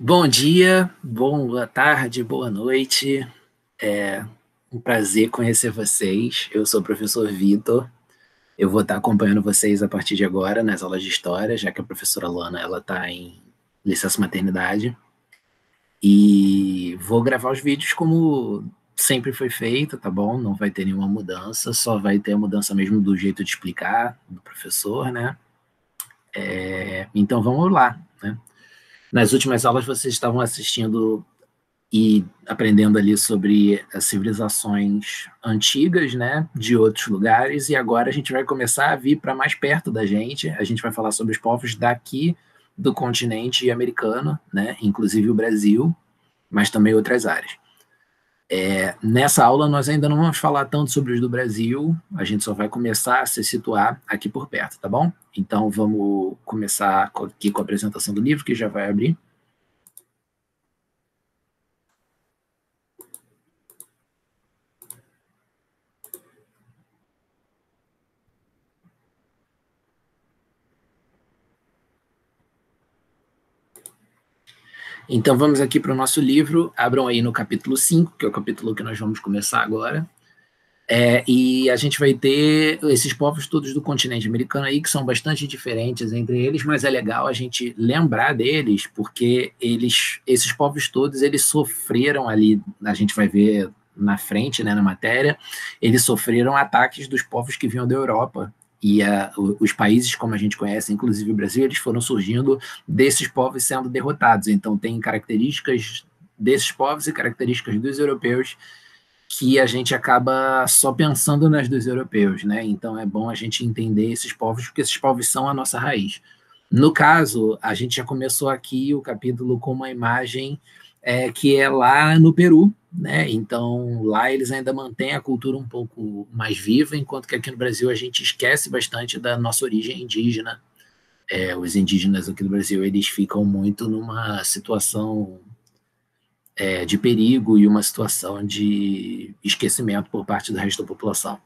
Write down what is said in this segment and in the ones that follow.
Bom dia, boa tarde, boa noite. É um prazer conhecer vocês. Eu sou o professor Vitor. Eu vou estar acompanhando vocês a partir de agora nas aulas de história, já que a professora Lana ela está em licença maternidade. E vou gravar os vídeos como sempre foi feito, tá bom? Não vai ter nenhuma mudança, só vai ter a mudança mesmo do jeito de explicar do professor, né? Então vamos lá, né? Nas últimas aulas vocês estavam assistindo e aprendendo ali sobre as civilizações antigas, né, de outros lugares, e agora a gente vai começar a vir para mais perto da gente. A gente vai falar sobre os povos daqui do continente americano, né, inclusive o Brasil, mas também outras áreas. Nessa aula nós ainda não vamos falar tanto sobre os do Brasil, a gente só vai começar a se situar aqui por perto, tá bom? Então vamos começar aqui com a apresentação do livro, que já vai abrir. Então vamos aqui para o nosso livro, abram aí no capítulo 5, que é o capítulo que nós vamos começar agora. E a gente vai ter esses povos todos do continente americano aí, que são bastante diferentes entre eles, mas é legal a gente lembrar deles, porque esses povos todos, eles sofreram ali, a gente vai ver na frente, né, na matéria, eles sofreram ataques dos povos que vinham da Europa, e os países, como a gente conhece, inclusive o Brasil, eles foram surgindo desses povos sendo derrotados, então tem características desses povos e características dos europeus que a gente acaba só pensando nas dos europeus, né? Então é bom a gente entender esses povos, porque esses povos são a nossa raiz. No caso, a gente já começou aqui o capítulo com uma imagem que é lá no Peru, né? Então lá eles ainda mantêm a cultura um pouco mais viva, enquanto que aqui no Brasil a gente esquece bastante da nossa origem indígena. Os indígenas aqui no Brasil eles ficam muito numa situação de perigo e uma situação de esquecimento por parte do resto da população.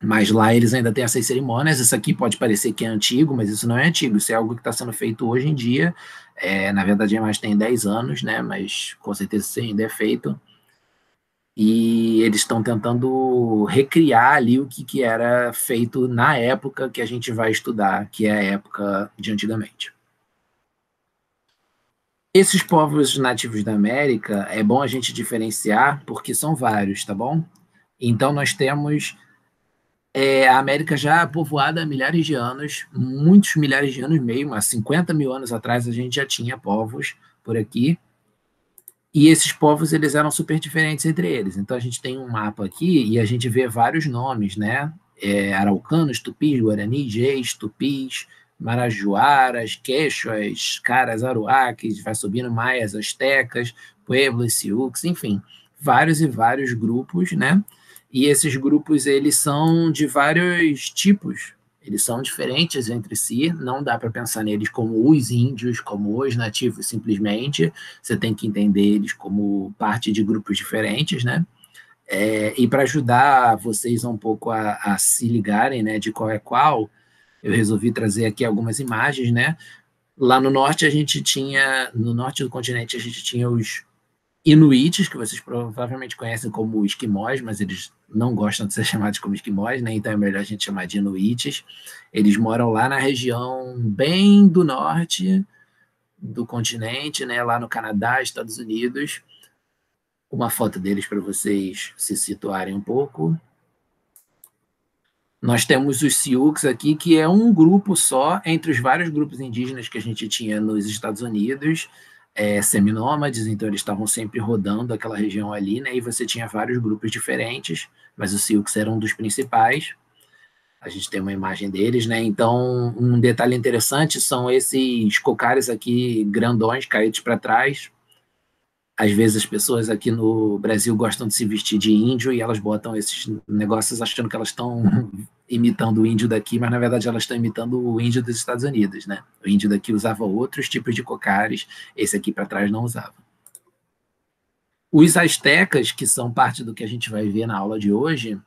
Mas lá eles ainda têm essas cerimônias. Isso aqui pode parecer que é antigo, mas isso não é antigo. Isso é algo que está sendo feito hoje em dia. Na verdade, a imagem tem 10 anos, né? Mas com certeza isso ainda é feito. E eles estão tentando recriar ali o que era feito na época que a gente vai estudar, que é a época de antigamente. Esses povos nativos da América, é bom a gente diferenciar, porque são vários, tá bom? Então, nós temos a América já povoada há milhares de anos, muitos milhares de anos mesmo, há 50 mil anos atrás a gente já tinha povos por aqui, e esses povos eles eram super diferentes entre eles. Então, a gente tem um mapa aqui e a gente vê vários nomes, né? Araucanos, tupis, guaranis, geis, tupis, marajoaras, quechuas, caras, aruaques, vai subindo maias, astecas, pueblos, siux, enfim, vários e vários grupos, né? E esses grupos eles são de vários tipos, eles são diferentes entre si, não dá para pensar neles como os índios, como os nativos simplesmente, você tem que entender eles como parte de grupos diferentes, né? E para ajudar vocês um pouco a se ligarem, né, de qual é qual, eu resolvi trazer aqui algumas imagens, né? Lá no norte a gente tinha, no norte do continente a gente tinha os inuites, que vocês provavelmente conhecem como esquimós, mas eles não gostam de ser chamados como esquimós, né? Então é melhor a gente chamar de inuites. Eles moram lá na região bem do norte do continente, né? Lá no Canadá, Estados Unidos. Uma foto deles para vocês se situarem um pouco. Nós temos os Sioux aqui, que é um grupo só entre os vários grupos indígenas que a gente tinha nos Estados Unidos, seminômades, então eles estavam sempre rodando aquela região ali, né? E você tinha vários grupos diferentes, mas os Sioux eram um dos principais. A gente tem uma imagem deles, né? Então, um detalhe interessante são esses cocares aqui grandões caídos para trás. Às vezes as pessoas aqui no Brasil gostam de se vestir de índio e elas botam esses negócios achando que elas estão imitando o índio daqui, mas na verdade elas estão imitando o índio dos Estados Unidos, né? O índio daqui usava outros tipos de cocares, esse aqui para trás não usava. Os astecas, que são parte do que a gente vai ver na aula de hoje,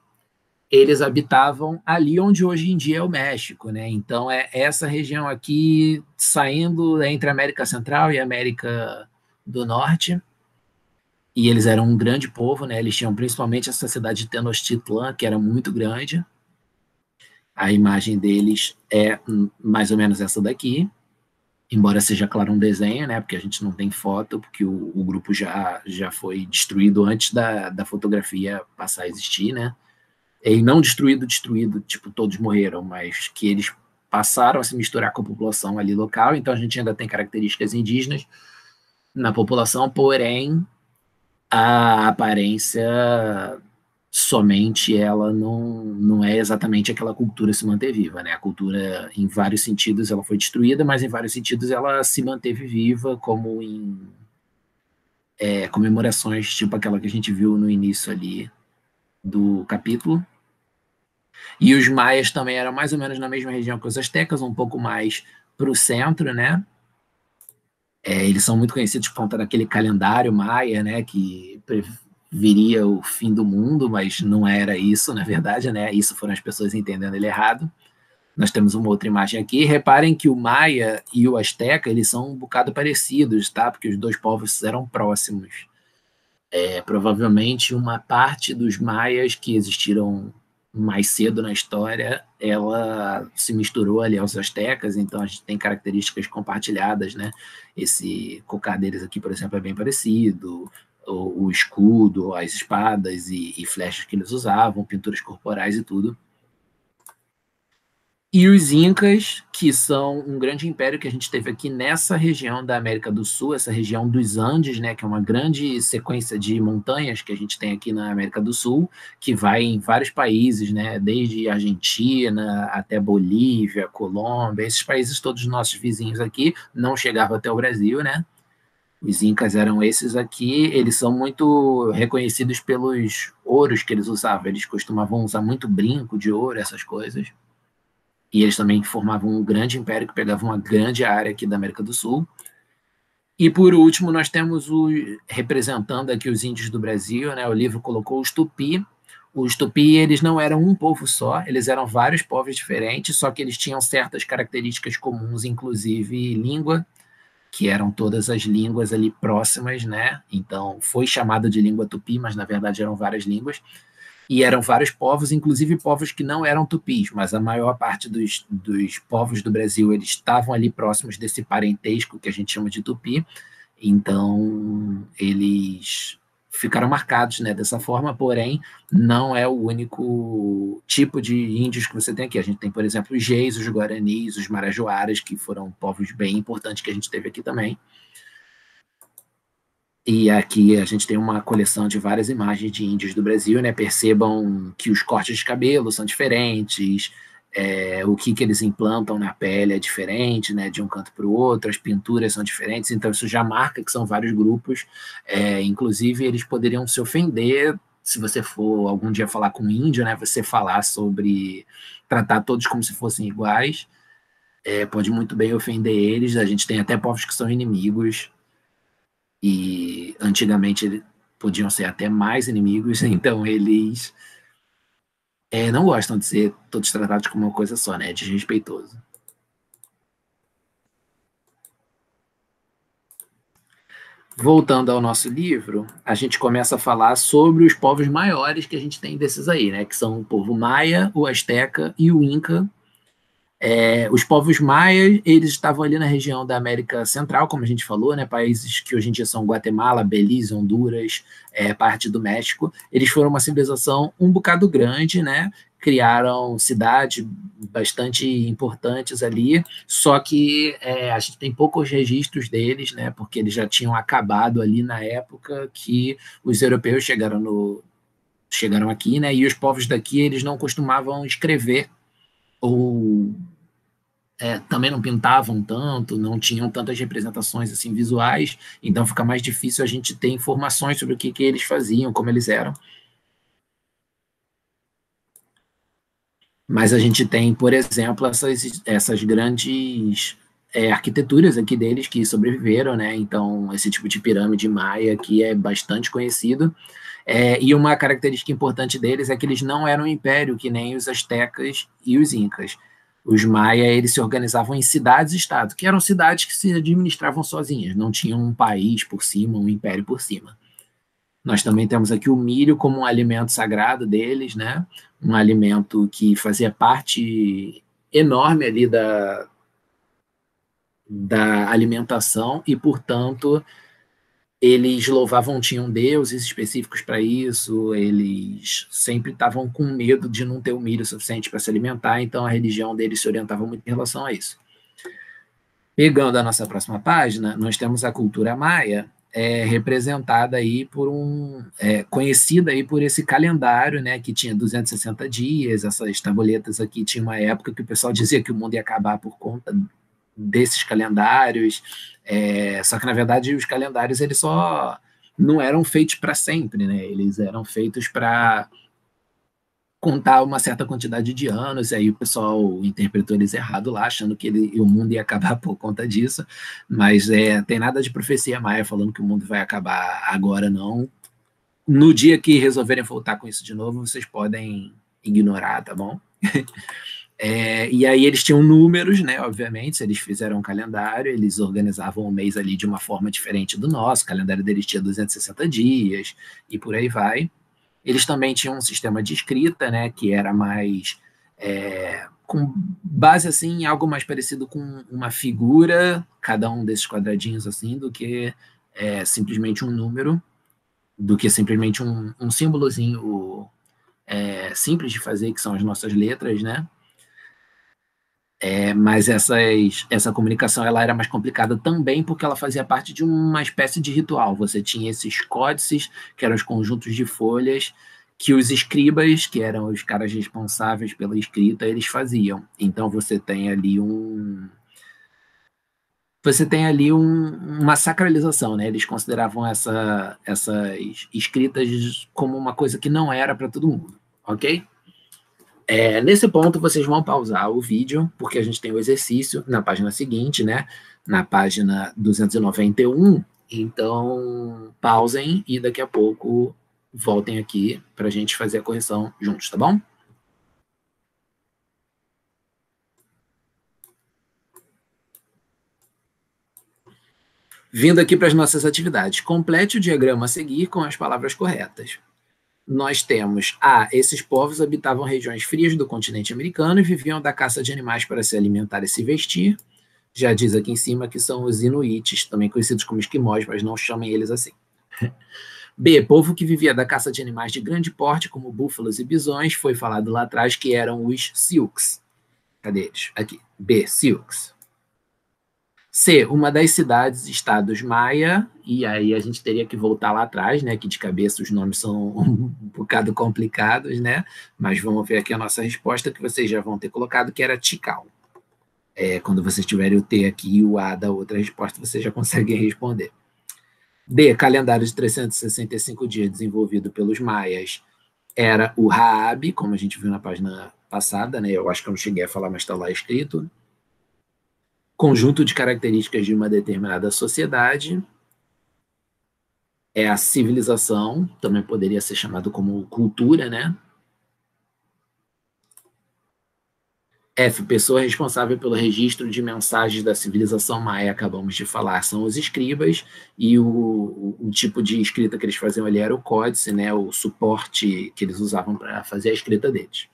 eles habitavam ali onde hoje em dia é o México, né? Então é essa região aqui, saindo entre a América Central e a América do Norte, e eles eram um grande povo, né? Eles tinham principalmente essa cidade de Tenochtitlan, que era muito grande. A imagem deles é mais ou menos essa daqui, embora seja, claro, um desenho, né? Porque a gente não tem foto, porque o grupo já foi destruído antes da fotografia passar a existir, né? E não destruído, tipo, todos morreram, mas que eles passaram a se misturar com a população ali local, então a gente ainda tem características indígenas na população, porém a aparência somente ela não é exatamente aquela cultura se manter viva, né? A cultura, em vários sentidos, ela foi destruída, mas em vários sentidos ela se manteve viva, como em comemorações, tipo aquela que a gente viu no início ali do capítulo. E os maias também eram mais ou menos na mesma região que os astecas, um pouco mais para o centro, né? Eles são muito conhecidos por conta daquele calendário maia, né? Que viria o fim do mundo, mas não era isso, na verdade, né? Isso foram as pessoas entendendo ele errado. Nós temos uma outra imagem aqui. Reparem que o maia e o asteca, eles são um bocado parecidos, tá? Porque os dois povos eram próximos. Provavelmente uma parte dos maias que existiram mais cedo na história, ela se misturou ali aos astecas, então a gente tem características compartilhadas, né? Esse cocar deles aqui, por exemplo, é bem parecido, o escudo, as espadas e flechas que eles usavam, pinturas corporais e tudo. E os Incas, que são um grande império que a gente teve aqui nessa região da América do Sul, essa região dos Andes, né, que é uma grande sequência de montanhas que a gente tem aqui na América do Sul, que vai em vários países, né, desde Argentina até Bolívia, Colômbia, esses países todos nossos vizinhos aqui, não chegavam até o Brasil, né? Os Incas eram esses aqui, eles são muito reconhecidos pelos ouros que eles usavam, eles costumavam usar muito brinco de ouro, essas coisas. E eles também formavam um grande império que pegava uma grande área aqui da América do Sul. E por último, nós temos representando aqui os índios do Brasil, né? O livro colocou os Tupi. Os Tupi, eles não eram um povo só, eles eram vários povos diferentes, só que eles tinham certas características comuns, inclusive língua, que eram todas as línguas ali próximas, né? Então, foi chamado de língua Tupi, mas na verdade eram várias línguas. E eram vários povos, inclusive povos que não eram tupis, mas a maior parte dos povos do Brasil, eles estavam ali próximos desse parentesco que a gente chama de tupi, então eles ficaram marcados, né, dessa forma, porém não é o único tipo de índios que você tem aqui. A gente tem, por exemplo, os Geis, os Guaranis, os Marajoaras, que foram povos bem importantes que a gente teve aqui também. E aqui a gente tem uma coleção de várias imagens de índios do Brasil, né? Percebam que os cortes de cabelo são diferentes, o que eles implantam na pele é diferente, né? De um canto para o outro, as pinturas são diferentes, então isso já marca que são vários grupos. Inclusive, eles poderiam se ofender se você for algum dia falar com um índio, né? Você falar sobre tratar todos como se fossem iguais, pode muito bem ofender eles. A gente tem até povos que são inimigos e antigamente eles podiam ser até mais inimigos, então eles não gostam de ser todos tratados como uma coisa só, né? É desrespeitoso. Voltando ao nosso livro, a gente começa a falar sobre os povos maiores que a gente tem desses aí, né? Que são o povo maia, o asteca e o inca. Os povos maias, eles estavam ali na região da América Central, como a gente falou, né, países que hoje em dia são Guatemala, Belize, Honduras, parte do México. Eles foram uma civilização um bocado grande, né, criaram cidades bastante importantes ali, só que a gente tem poucos registros deles, né, porque eles já tinham acabado ali na época que os europeus chegaram aqui, né, e os povos daqui, eles não costumavam escrever ou também não pintavam tanto, não tinham tantas representações assim visuais, então fica mais difícil a gente ter informações sobre o que eles faziam, como eles eram. Mas a gente tem, por exemplo, essas grandes arquiteturas aqui deles que sobreviveram, né? Então, esse tipo de pirâmide maia aqui é bastante conhecido. E uma característica importante deles é que eles não eram um império, que nem os astecas e os incas. Os maia, eles se organizavam em cidades-estado, que eram cidades que se administravam sozinhas, não tinham um país por cima, um império por cima. Nós também temos aqui o milho como um alimento sagrado deles, né? Um alimento que fazia parte enorme ali da alimentação e, portanto, eles louvavam, tinham deuses específicos para isso, eles sempre estavam com medo de não ter o milho suficiente para se alimentar, então a religião deles se orientava muito em relação a isso. Pegando a nossa próxima página, nós temos a cultura maia, representada aí conhecida aí por esse calendário, né, que tinha 260 dias, essas tabuletas aqui tinha uma época que o pessoal dizia que o mundo ia acabar por conta desses calendários, só que na verdade os calendários eles só não eram feitos para sempre, né, eles eram feitos para contar uma certa quantidade de anos, e aí o pessoal interpretou eles errado lá, achando que o mundo ia acabar por conta disso, mas tem nada de profecia maia falando que o mundo vai acabar agora, não. No dia que resolverem voltar com isso de novo, vocês podem ignorar, tá bom? E aí eles tinham números, né, obviamente, se eles fizeram um calendário, eles organizavam o mês ali de uma forma diferente do nosso, o calendário deles tinha 260 dias, e por aí vai. Eles também tinham um sistema de escrita, né, que era mais com base assim em algo mais parecido com uma figura, cada um desses quadradinhos assim, do que simplesmente um número, do que simplesmente um símbolozinho simples de fazer, que são as nossas letras, né? Mas essa comunicação ela era mais complicada também porque ela fazia parte de uma espécie de ritual. Você tinha esses códices, que eram os conjuntos de folhas, que os escribas, que eram os caras responsáveis pela escrita, eles faziam. Então você tem ali uma sacralização, né? Eles consideravam essas escritas como uma coisa que não era para todo mundo, ok? Nesse ponto, vocês vão pausar o vídeo, porque a gente tem o exercício na página seguinte, né? Na página 291. Então, pausem e daqui a pouco voltem aqui para a gente fazer a correção juntos, tá bom? Vindo aqui para as nossas atividades. Complete o diagrama a seguir com as palavras corretas. Nós temos esses povos habitavam regiões frias do continente americano e viviam da caça de animais para se alimentar e se vestir. Já diz aqui em cima que são os inuites, também conhecidos como esquimós, mas não chamem eles assim. B, povo que vivia da caça de animais de grande porte, como búfalos e bisões, foi falado lá atrás que eram os Sioux. Cadê eles? Aqui. B, Sioux. C, uma das cidades-estados maia, e aí a gente teria que voltar lá atrás, né, que de cabeça os nomes são um bocado complicados, né, mas vamos ver aqui a nossa resposta, que vocês já vão ter colocado, que era Tikal. Quando vocês tiverem o T aqui e o A da outra resposta, vocês já conseguem responder. D, calendário de 365 dias desenvolvido pelos maias, era o Raab, como a gente viu na página passada, né, eu acho que eu não cheguei a falar, mas está lá escrito. Conjunto de características de uma determinada sociedade, a civilização, também poderia ser chamado como cultura, né? F, pessoa responsável pelo registro de mensagens da civilização maia, acabamos de falar, são os escribas, e o tipo de escrita que eles faziam ali era o códice, né? O suporte que eles usavam para fazer a escrita deles.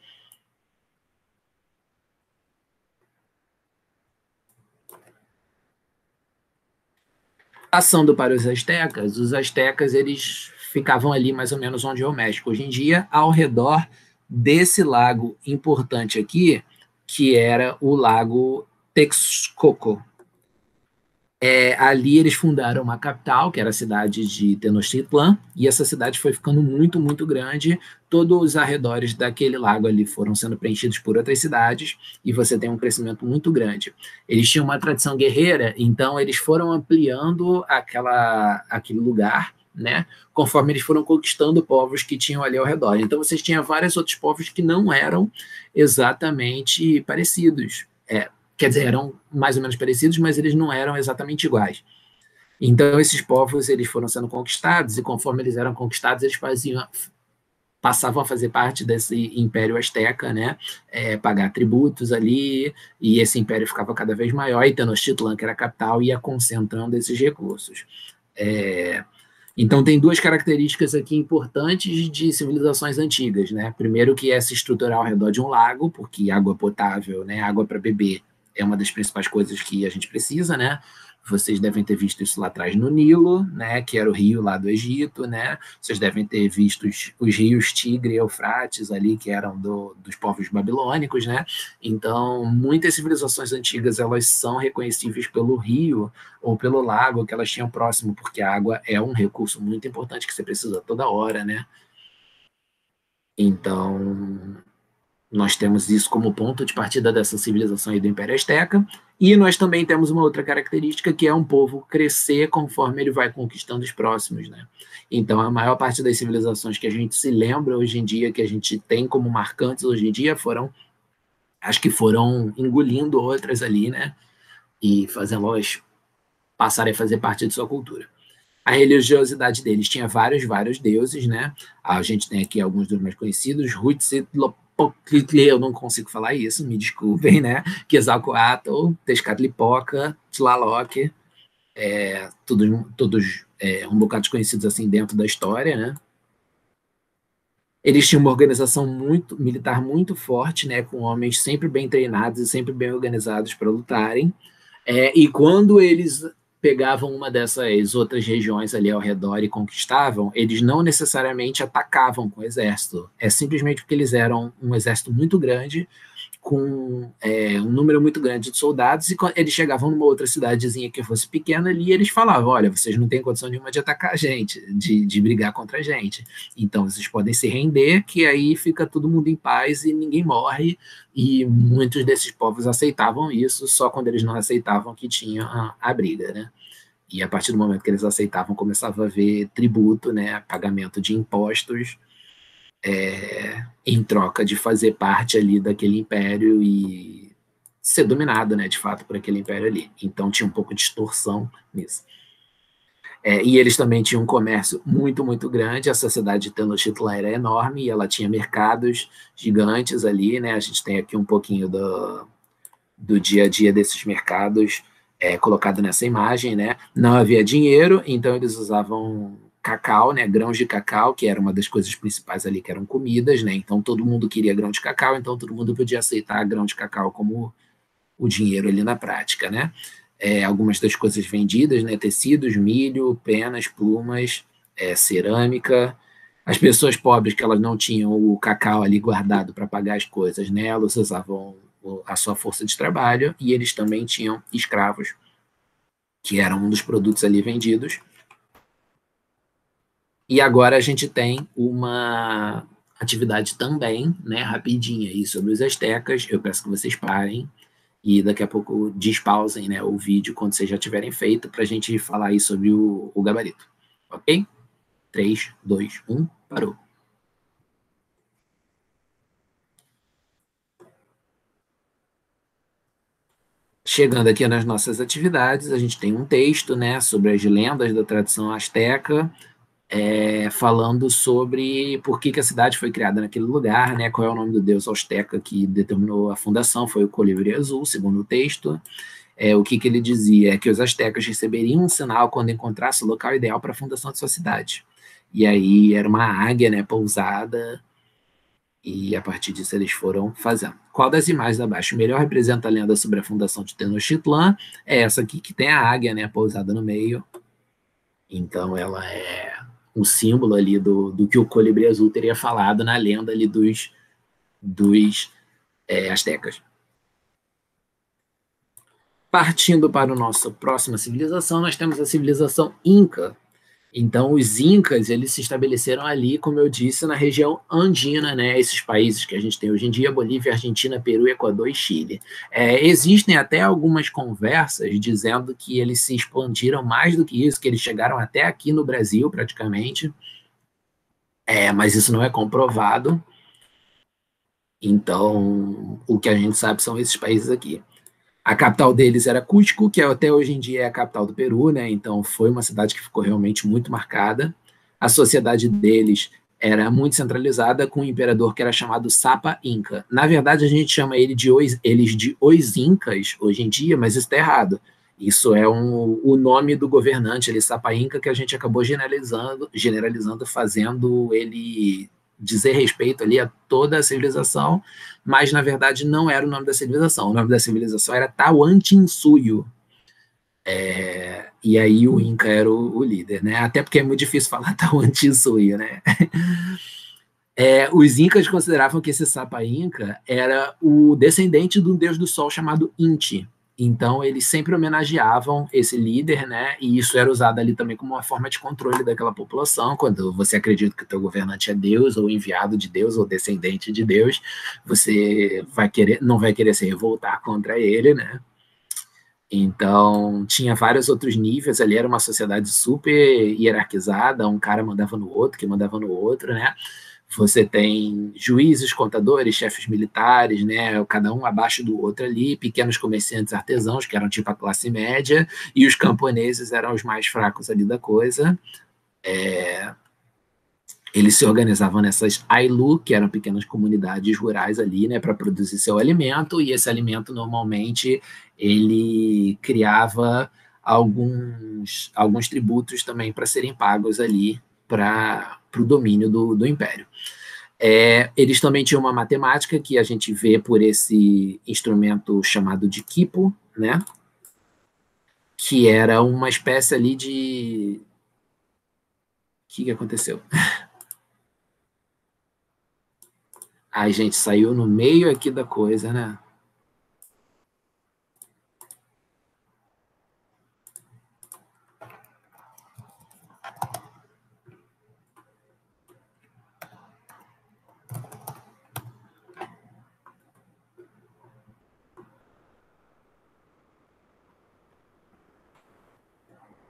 Passando para os astecas eles ficavam ali mais ou menos onde é o México hoje em dia, ao redor desse lago importante aqui, que era o Lago Texcoco. Ali eles fundaram uma capital, que era a cidade de Tenochtitlan, e essa cidade foi ficando muito, muito grande. Todos os arredores daquele lago ali foram sendo preenchidos por outras cidades, e você tem um crescimento muito grande. Eles tinham uma tradição guerreira, então eles foram ampliando aquele lugar, né, conforme eles foram conquistando povos que tinham ali ao redor. Então vocês tinham vários outros povos que não eram exatamente parecidos. Quer dizer, eram mais ou menos parecidos, mas eles não eram exatamente iguais. Então, esses povos eles foram sendo conquistados, e conforme eles eram conquistados, eles passavam a fazer parte desse Império Azteca, né? Pagar tributos ali, e esse império ficava cada vez maior, e Tenochtitlan, que era a capital, ia concentrando esses recursos. É, então, tem duas características aqui importantes de civilizações antigas, né? Primeiro, que é se estruturar ao redor de um lago, porque água potável, né, água para beber, é uma das principais coisas que a gente precisa, né? Vocês devem ter visto isso lá atrás no Nilo, né, que era o rio lá do Egito, né? Vocês devem ter visto os rios Tigre e Eufrates ali, que eram dos povos babilônicos, né? Então, muitas civilizações antigas, elas são reconhecíveis pelo rio ou pelo lago que elas tinham próximo, porque a água é um recurso muito importante que você precisa toda hora, né? Então, nós temos isso como ponto de partida dessa civilização aí do Império Azteca, e nós também temos uma outra característica, que é um povo crescer conforme ele vai conquistando os próximos, né? Então, a maior parte das civilizações que a gente se lembra hoje em dia, que a gente tem como marcantes hoje em dia, acho que foram engolindo outras ali, né? E fazendo-las passarem a fazer parte de sua cultura. A religiosidade deles tinha vários deuses, né? A gente tem aqui alguns dos mais conhecidos, Huitzilopochtli, eu não consigo falar isso, me desculpem, né? Quetzalcoatl, Tezcatlipoca, Tlaloc, todos um bocado desconhecidos assim dentro da história, né? Eles tinham uma organização militar muito forte, né? Com homens sempre bem treinados e sempre bem organizados para lutarem. E quando eles pegavam uma dessas outras regiões ali ao redor e conquistavam, eles não necessariamente atacavam com o exército. É simplesmente porque eles eram um exército muito grande, com um número muito grande de soldados, e eles chegavam numa outra cidadezinha que fosse pequena ali, e eles falavam: olha, vocês não têm condição nenhuma de atacar a gente, de brigar contra a gente. Então vocês podem se render, que aí fica todo mundo em paz e ninguém morre. E muitos desses povos aceitavam isso, só quando eles não aceitavam que tinha a briga, né? E a partir do momento que eles aceitavam, começava a haver tributo, né, pagamento de impostos, em troca de fazer parte ali daquele império e ser dominado, né, de fato, por aquele império ali. Então tinha um pouco de distorção nisso. E eles também tinham um comércio muito grande. A sociedade de Tenochtitlan era enorme e ela tinha mercados gigantes ali, né? A gente tem aqui um pouquinho do dia a dia desses mercados colocado nessa imagem, né? Não havia dinheiro, então eles usavam cacau, né? Grãos de cacau, que era uma das coisas principais ali, que eram comidas, né? Então todo mundo queria grão de cacau, então todo mundo podia aceitar grão de cacau como o dinheiro ali na prática, né? Algumas das coisas vendidas, né? Tecidos, milho, penas, plumas, cerâmica. As pessoas pobres que elas não tinham o cacau ali guardado para pagar as coisas, né? Elas usavam a sua força de trabalho, e eles também tinham escravos, que eram um dos produtos ali vendidos. E agora a gente tem uma atividade também, né, rapidinha aí sobre os astecas. Eu peço que vocês parem e daqui a pouco despausem, né, o vídeo quando vocês já tiverem feito, para a gente falar aí sobre o gabarito. Ok? 3, 2, 1, parou. Chegando aqui nas nossas atividades, a gente tem um texto, né, sobre as lendas da tradição asteca, falando sobre por que a cidade foi criada naquele lugar, né, qual é o nome do deus asteca que determinou a fundação, foi o colibri azul, segundo o texto. O que ele dizia é que os astecas receberiam um sinal quando encontrasse o local ideal para a fundação de sua cidade. E aí era uma águia, né, pousada, e a partir disso eles foram fazendo. Qual das imagens abaixo melhor representa a lenda sobre a fundação de Tenochtitlan? É essa aqui que tem a águia, né, pousada no meio. Então ela é um símbolo ali do que o colibri azul teria falado na lenda ali dos astecas. Partindo para a nossa próxima civilização, nós temos a civilização Inca. Então, os Incas, eles se estabeleceram ali, como eu disse, na região andina, né? Esses países que a gente tem hoje em dia: Bolívia, Argentina, Peru, Equador e Chile. Existem até algumas conversas dizendo que eles se expandiram mais do que isso, que eles chegaram até aqui no Brasil, praticamente. Mas isso não é comprovado. Então, o que a gente sabe são esses países aqui. A capital deles era Cusco, que até hoje em dia é a capital do Peru, né? Então foi uma cidade que ficou realmente muito marcada. A sociedade deles era muito centralizada, com um imperador que era chamado Sapa Inca. Na verdade, a gente chama eles de Os Incas hoje em dia, mas isso está errado. Isso é o nome do governante, ele, Sapa Inca, que a gente acabou generalizando, fazendo ele dizer respeito ali a toda a civilização, mas na verdade não era o nome da civilização. O nome da civilização era Tawantinsuyo. E aí o Inca era o líder, né? Até porque é muito difícil falar Tawantinsuyo, né? Os Incas consideravam que esse Sapa Inca era o descendente de um deus do sol chamado Inti. Então, eles sempre homenageavam esse líder, né? E isso era usado ali também como uma forma de controle daquela população. Quando você acredita que o teu governante é Deus, ou enviado de Deus, ou descendente de Deus, você não vai querer se revoltar contra ele, né? Então, tinha vários outros níveis ali, era uma sociedade super hierarquizada, um cara mandava no outro, que mandava no outro, né? Você tem juízes, contadores, chefes militares, né, cada um abaixo do outro ali, pequenos comerciantes artesãos, que eram tipo a classe média, e os camponeses eram os mais fracos ali da coisa. Eles se organizavam nessas ailu, que eram pequenas comunidades rurais ali, né, para produzir seu alimento, e esse alimento normalmente ele criava alguns tributos também para serem pagos ali para o domínio do império. Eles também tinham uma matemática que a gente vê por esse instrumento chamado de quipo, né? Que era uma espécie ali de... O que aconteceu? Ai, gente, saiu no meio aqui da coisa, né?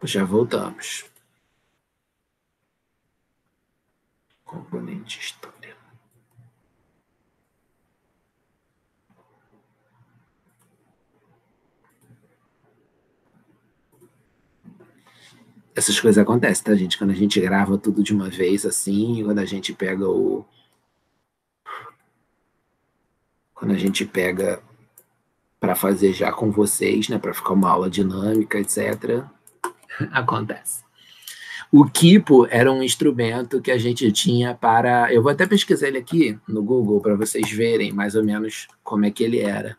Já voltamos. Componente história. Essas coisas acontecem, tá, gente? Quando a gente grava tudo de uma vez assim, quando a gente pega para fazer já com vocês, né, para ficar uma aula dinâmica, etc. Acontece. O quipo era um instrumento que a gente tinha para... Eu vou até pesquisar ele aqui no Google para vocês verem mais ou menos como é que ele era.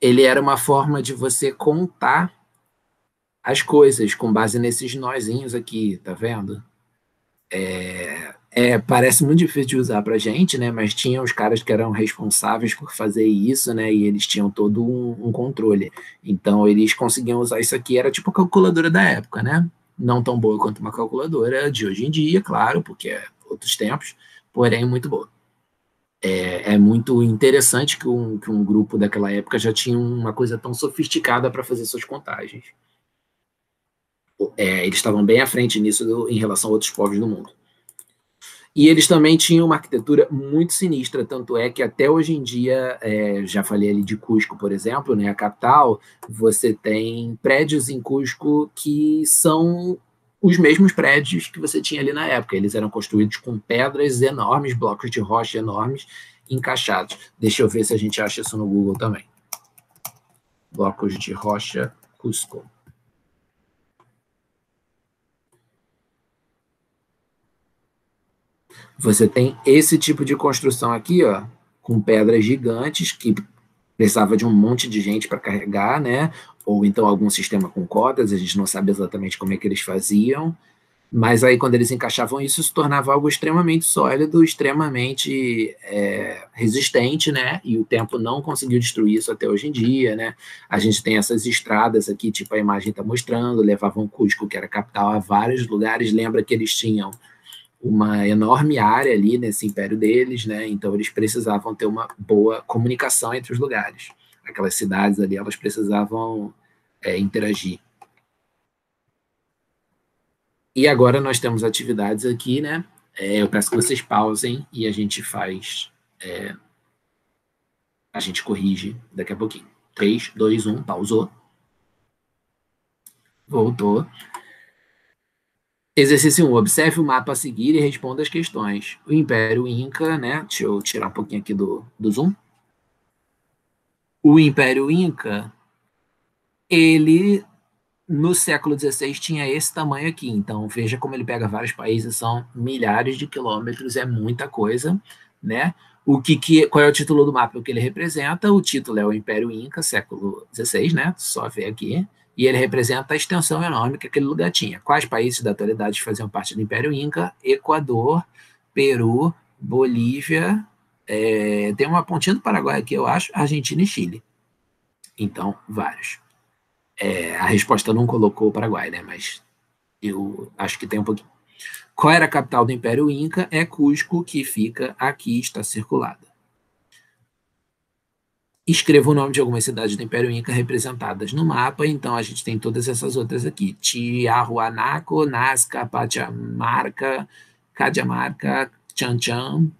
Ele era uma forma de você contar as coisas com base nesses nozinhos aqui, tá vendo? Parece muito difícil de usar para gente, né? Mas tinha os caras que eram responsáveis por fazer isso, né? E eles tinham todo um controle. Então eles conseguiam usar isso aqui, era tipo a calculadora da época, né? Não tão boa quanto uma calculadora de hoje em dia, claro, porque é outros tempos, porém muito boa. É muito interessante que um grupo daquela época já tinha uma coisa tão sofisticada para fazer suas contagens. Eles estavam bem à frente nisso em relação a outros povos do mundo. E eles também tinham uma arquitetura muito sinistra, tanto é que até hoje em dia, já falei ali de Cusco, por exemplo, né, a capital, você tem prédios em Cusco que são os mesmos prédios que você tinha ali na época. Eles eram construídos com pedras enormes, blocos de rocha enormes, encaixados. Deixa eu ver se a gente acha isso no Google também. Blocos de rocha Cusco. Você tem esse tipo de construção aqui, ó, com pedras gigantes que precisava de um monte de gente para carregar, né? Ou então algum sistema com cordas, a gente não sabe exatamente como é que eles faziam, mas aí quando eles encaixavam isso, se tornava algo extremamente sólido, extremamente resistente, né? E o tempo não conseguiu destruir isso até hoje em dia, né? A gente tem essas estradas aqui, tipo a imagem está mostrando, levavam Cusco, que era capital, a vários lugares. Lembra que eles tinham uma enorme área ali nesse império deles, né? Então eles precisavam ter uma boa comunicação entre os lugares. Aquelas cidades ali, elas precisavam interagir. E agora nós temos atividades aqui, né? Eu peço que vocês pausem e a gente corrige daqui a pouquinho. 3, 2, 1, pausou. Voltou. Exercício 1. Observe o mapa a seguir e responda as questões. O Império Inca, né? Deixa eu tirar um pouquinho aqui do zoom. O Império Inca, ele, no século XVI, tinha esse tamanho aqui. Então, veja como ele pega vários países, são milhares de quilômetros, é muita coisa, né? Qual é o título do mapa? O que ele representa? O título é o Império Inca, século XVI, né? Só ver aqui. E ele representa a extensão enorme que aquele lugar tinha. Quais países da atualidade faziam parte do Império Inca? Equador, Peru, Bolívia, tem uma pontinha do Paraguai aqui, eu acho, Argentina e Chile. Então, vários. A resposta não colocou o Paraguai, né? Mas eu acho que tem um pouquinho. Qual era a capital do Império Inca? É Cusco, que fica aqui, está circulada. Escreva o nome de algumas cidades do Império Inca representadas no mapa, então a gente tem todas essas outras aqui. Tiahuanaco, Nazca, Pachamarca, Cajamarca, Chanchan.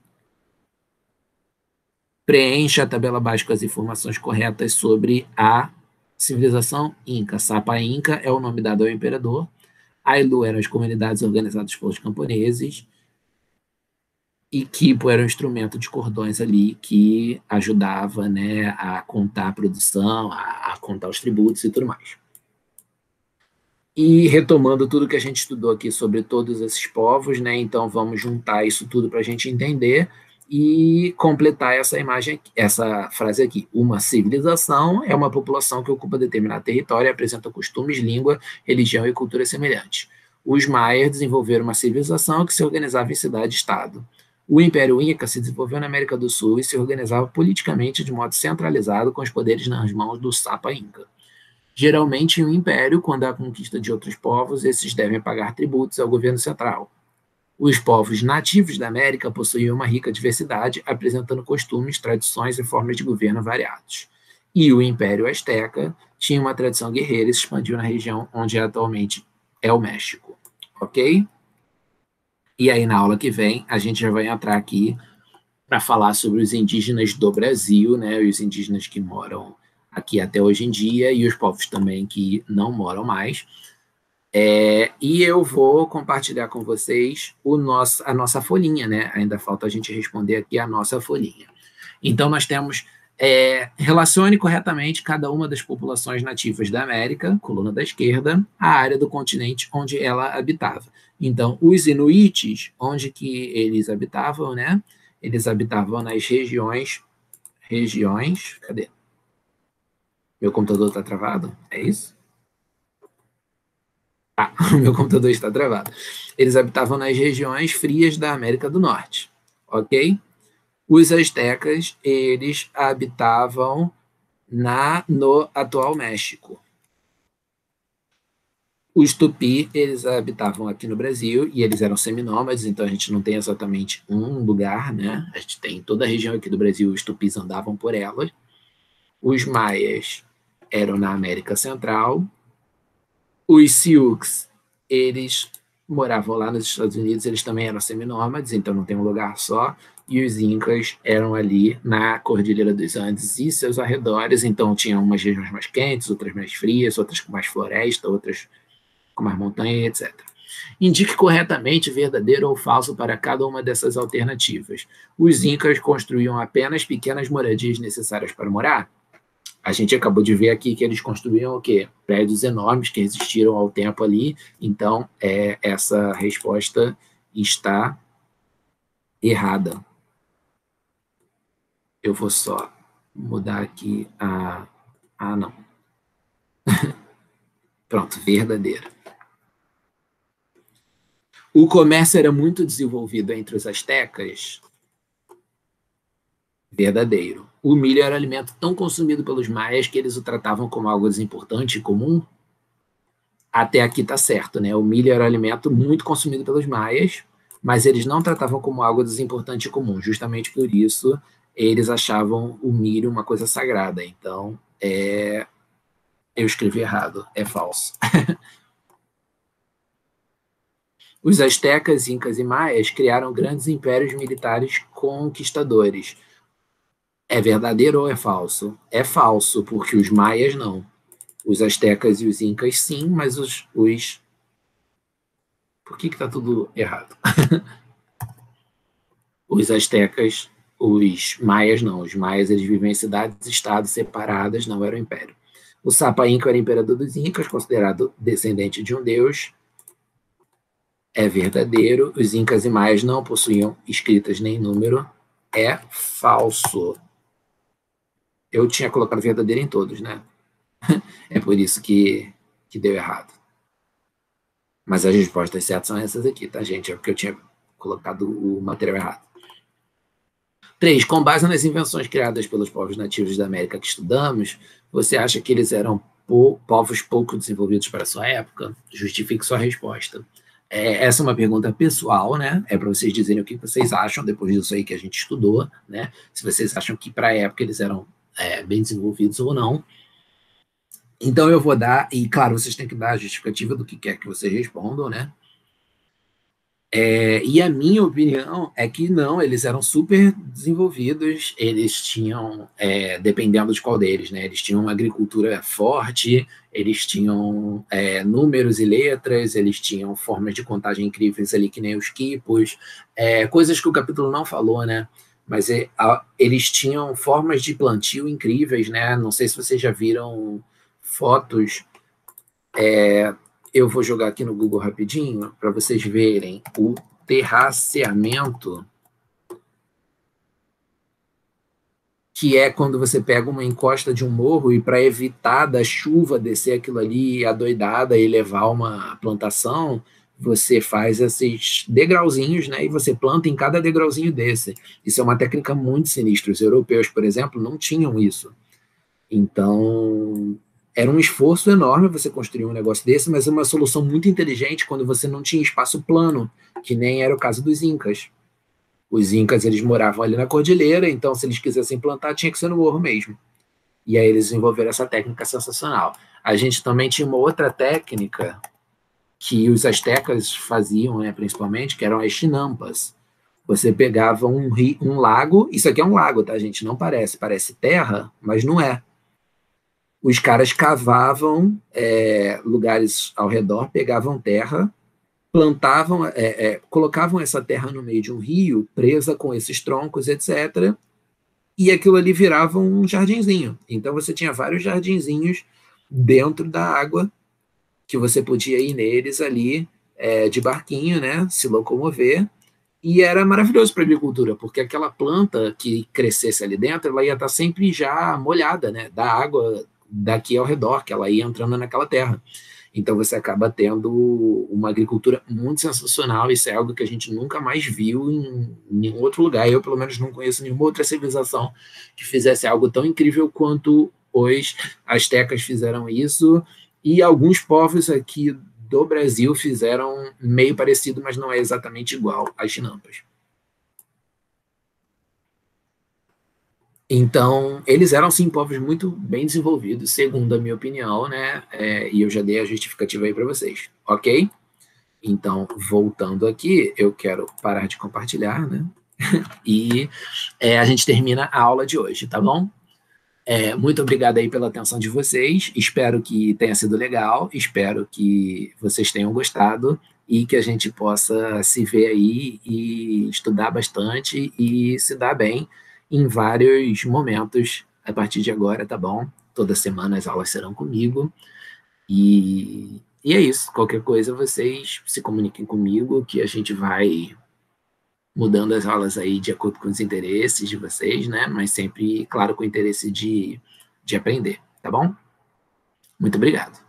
Preencha a tabela abaixo com as informações corretas sobre a civilização Inca. Sapa Inca é o nome dado ao imperador. Ailu eram as comunidades organizadas pelos camponeses. E Quipo era um instrumento de cordões ali que ajudava, né, a contar a produção, a contar os tributos e tudo mais. E retomando tudo que a gente estudou aqui sobre todos esses povos, né, então vamos juntar isso tudo para a gente entender e completar essa imagem, essa frase aqui. Uma civilização é uma população que ocupa determinado território e apresenta costumes, língua, religião e cultura semelhantes. Os maias desenvolveram uma civilização que se organizava em cidade-estado. O Império Inca se desenvolveu na América do Sul e se organizava politicamente de modo centralizado com os poderes nas mãos do Sapa Inca. Geralmente, em um império, quando há conquista de outros povos, esses devem pagar tributos ao governo central. Os povos nativos da América possuíam uma rica diversidade, apresentando costumes, tradições e formas de governo variados. E o Império Azteca tinha uma tradição guerreira e se expandiu na região onde atualmente é o México. Ok? E aí, na aula que vem, a gente já vai entrar aqui para falar sobre os indígenas do Brasil, né, os indígenas que moram aqui até hoje em dia e os povos também que não moram mais. E eu vou compartilhar com vocês a nossa folhinha, né? Ainda falta a gente responder aqui a nossa folhinha. Então, nós temos relacione corretamente cada uma das populações nativas da América, coluna da esquerda, a área do continente onde ela habitava. Então, os Inuites, onde que eles habitavam, né? Eles habitavam nas regiões, cadê? Meu computador está travado? É isso? O meu computador está travado. Eles habitavam nas regiões frias da América do Norte, ok? Os astecas, eles habitavam no atual México. Os tupi, eles habitavam aqui no Brasil e eles eram seminômades, então a gente não tem exatamente um lugar, né? A gente tem toda a região aqui do Brasil, os tupis andavam por ela. Os maias eram na América Central. Os Sioux, eles moravam lá nos Estados Unidos, eles também eram seminômades, então não tem um lugar só. E os Incas eram ali na Cordilheira dos Andes e seus arredores, então tinham umas regiões mais quentes, outras mais frias, outras com mais floresta, outras com mais montanha, etc. Indique corretamente verdadeiro ou falso para cada uma dessas alternativas. Os Incas construíam apenas pequenas moradias necessárias para morar? A gente acabou de ver aqui que eles construíam o quê? Prédios enormes que resistiram ao tempo ali. Então, essa resposta está errada. Eu vou só mudar aqui a... Ah, não. Pronto, verdadeiro. O comércio era muito desenvolvido entre os astecas? Verdadeiro. O milho era alimento tão consumido pelos maias que eles o tratavam como algo desimportante e comum? Até aqui está certo, né? O milho era um alimento muito consumido pelos maias, mas eles não tratavam como algo desimportante e comum. Justamente por isso, eles achavam o milho uma coisa sagrada. Então, eu escrevi errado, é falso. Os astecas, incas e maias criaram grandes impérios militares conquistadores. É verdadeiro ou é falso? É falso, porque os maias não. Os astecas e os incas sim, mas os... Por que tá tudo errado? Os astecas, os maias não. Os maias eles vivem em cidades-estados separadas, não era o império. O Sapa Inca era imperador dos incas, considerado descendente de um deus. É verdadeiro. Os incas e maias não possuíam escritas nem número. É falso. Eu tinha colocado verdadeiro em todos, né? É por isso que deu errado. Mas as respostas certas são essas aqui, tá, gente? É porque eu tinha colocado o material errado. 3. Com base nas invenções criadas pelos povos nativos da América que estudamos, você acha que eles eram povos pouco desenvolvidos para a sua época? Justifique sua resposta. Essa é uma pergunta pessoal, né? É para vocês dizerem o que vocês acham depois disso aí que a gente estudou, né? Se vocês acham que para a época eles eram bem desenvolvidos ou não. Então eu vou dar, e claro, vocês têm que dar a justificativa do que quer que vocês respondam, né? E a minha opinião é que não, eles eram super desenvolvidos, eles tinham, dependendo de qual deles, né? Eles tinham uma agricultura forte, eles tinham números e letras, eles tinham formas de contagem incríveis ali, que nem os quipos, coisas que o capítulo não falou, né? Mas eles tinham formas de plantio incríveis, né? Não sei se vocês já viram fotos. Eu vou jogar aqui no Google rapidinho para vocês verem o terraceamento, que é quando você pega uma encosta de um morro e para evitar da chuva descer aquilo ali adoidada e levar uma plantação, você faz esses degrauzinhos, né? E você planta em cada degrauzinho desse. Isso é uma técnica muito sinistra. Os europeus, por exemplo, não tinham isso. Então, era um esforço enorme você construir um negócio desse, mas é uma solução muito inteligente quando você não tinha espaço plano, que nem era o caso dos incas. Os incas, eles moravam ali na cordilheira, então se eles quisessem plantar, tinha que ser no morro mesmo. E aí eles desenvolveram essa técnica sensacional. A gente também tinha uma outra técnica que os astecas faziam, né, principalmente, que eram as chinampas. Você pegava um lago, isso aqui é um lago, tá, gente? Não parece, parece terra, mas não é. Os caras cavavam lugares ao redor, pegavam terra, plantavam, colocavam essa terra no meio de um rio, presa com esses troncos, etc., e aquilo ali virava um jardinzinho. Então você tinha vários jardinzinhos dentro da água, que você podia ir neles ali de barquinho, né, se locomover, e era maravilhoso para a agricultura, porque aquela planta que crescesse ali dentro, ela ia estar sempre já molhada, né, da água daqui ao redor, que ela ia entrando naquela terra. Então você acaba tendo uma agricultura muito sensacional, isso é algo que a gente nunca mais viu em nenhum outro lugar. Eu, pelo menos, não conheço nenhuma outra civilização que fizesse algo tão incrível quanto os astecas fizeram isso, e alguns povos aqui do Brasil fizeram meio parecido, mas não é exatamente igual às chinampas. Então, eles eram, sim, povos muito bem desenvolvidos, segundo a minha opinião, né? E eu já dei a justificativa aí para vocês, ok? Então, voltando aqui, eu quero parar de compartilhar, né? E a gente termina a aula de hoje, tá bom? Muito obrigado aí pela atenção de vocês, espero que tenha sido legal, espero que vocês tenham gostado e que a gente possa se ver aí e estudar bastante e se dar bem em vários momentos a partir de agora, tá bom? Toda semana as aulas serão comigo e é isso. Qualquer coisa vocês se comuniquem comigo que a gente vai mudando as aulas aí de acordo com os interesses de vocês, né? Mas sempre, claro, com o interesse de aprender, tá bom? Muito obrigado.